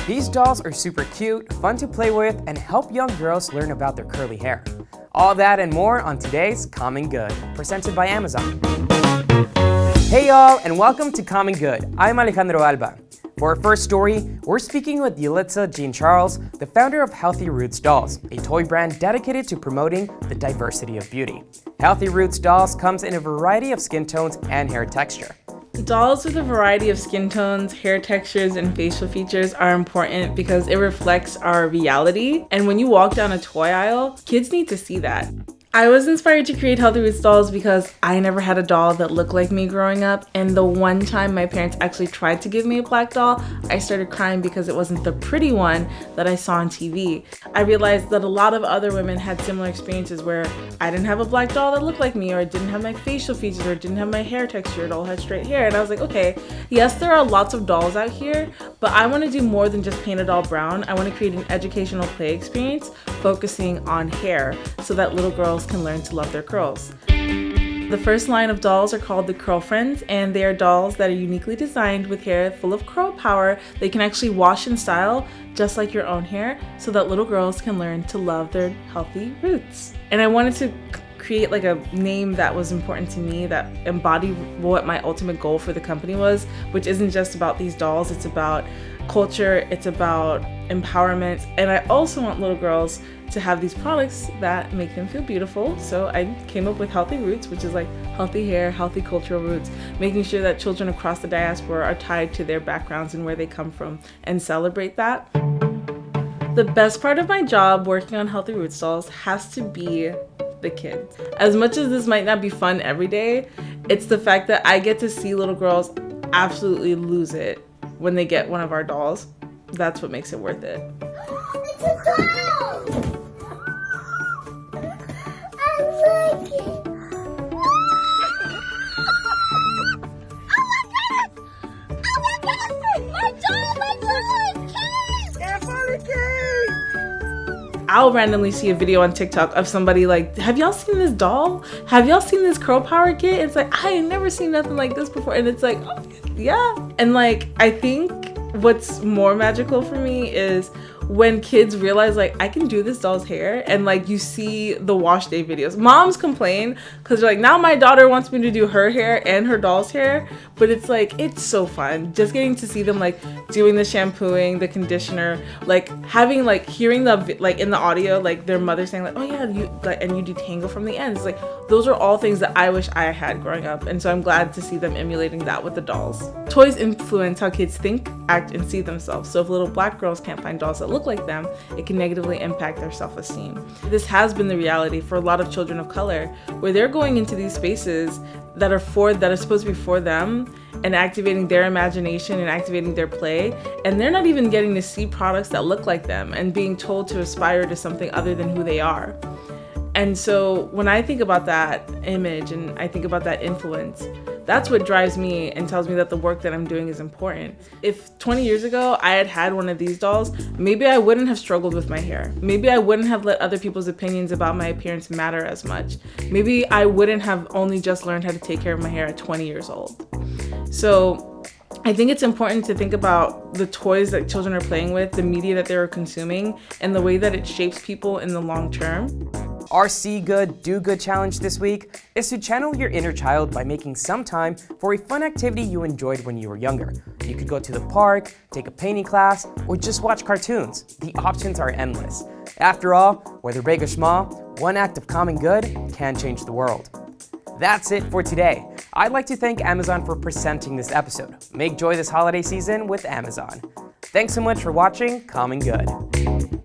These dolls are super cute, fun to play with, and help young girls learn about their curly hair. All that and more on today's Common Good, presented by Amazon. Hey y'all, and welcome to Common Good. I'm Alejandro Alba. For our first story, we're speaking with Yelitza Jean Charles, the founder of Healthy Roots Dolls, a toy brand dedicated to promoting the diversity of beauty. Healthy Roots Dolls comes in a variety of skin tones and hair texture. Dolls with a variety of skin tones, hair textures, and facial features are important because it reflects our reality. And when you walk down a toy aisle, kids need to see that. I was inspired to create Healthy Roots dolls because I never had a doll that looked like me growing up, and the one time my parents actually tried to give me a black doll, I started crying because it wasn't the pretty one that I saw on TV. I realized that a lot of other women had similar experiences where I didn't have a black doll that looked like me, or it didn't have my facial features, or it didn't have my hair texture, it all had straight hair. And I was like, okay, yes, there are lots of dolls out here, but I want to do more than just paint a doll brown. I want to create an educational play experience focusing on hair so that little girls can learn to love their curls. The first line of dolls are called the Curlfriends, and they are dolls that are uniquely designed with hair full of curl power. They can actually wash and style just like your own hair so that little girls can learn to love their healthy roots. And I wanted to create like a name that was important to me, that embodied what my ultimate goal for the company was, which isn't just about these dolls, it's about culture, it's about empowerment, and I also want little girls to have these products that make them feel beautiful. So I came up with Healthy Roots, which is like healthy hair, healthy cultural roots, making sure that children across the diaspora are tied to their backgrounds and where they come from and celebrate that. The best part of my job working on Healthy Roots dolls has to be the kids. As much as this might not be fun every day, it's the fact that I get to see little girls absolutely lose it when they get one of our dolls. That's what makes it worth it. It's a clown! I like it! I'll randomly see a video on TikTok of somebody like, have y'all seen this doll? Have y'all seen this curl power kit? It's like, I ain't never seen nothing like this before. And it's like, oh yeah. And like, I think what's more magical for me is when kids realize like I can do this doll's hair, and like you see the wash day videos. Moms complain because they're like, now my daughter wants me to do her hair and her doll's hair, but it's like, it's so fun just getting to see them like doing the shampooing, the conditioner, like having like hearing the like in the audio like their mother saying like, oh yeah, you like, and you detangle from the ends. Like those are all things that I wish I had growing up, and so I'm glad to see them emulating that with the dolls. Toys influence how kids think, act, and see themselves. So if little black girls can't find dolls that look like them, it can negatively impact their self-esteem. This has been the reality for a lot of children of color, where they're going into these spaces that are supposed to be for them and activating their imagination and activating their play, and they're not even getting to see products that look like them and being told to aspire to something other than who they are. And so when I think about that image and I think about that influence, that's what drives me and tells me that the work that I'm doing is important. If 20 years ago I had had one of these dolls, maybe I wouldn't have struggled with my hair. Maybe I wouldn't have let other people's opinions about my appearance matter as much. Maybe I wouldn't have only just learned how to take care of my hair at 20 years old. So I think it's important to think about the toys that children are playing with, the media that they're consuming, and the way that it shapes people in the long term. Our See Good, Do Good challenge this week is to channel your inner child by making some time for a fun activity you enjoyed when you were younger. You could go to the park, take a painting class, or just watch cartoons. The options are endless. After all, whether big or small, one act of common good can change the world. That's it for today. I'd like to thank Amazon for presenting this episode. Make joy this holiday season with Amazon. Thanks so much for watching Common Good.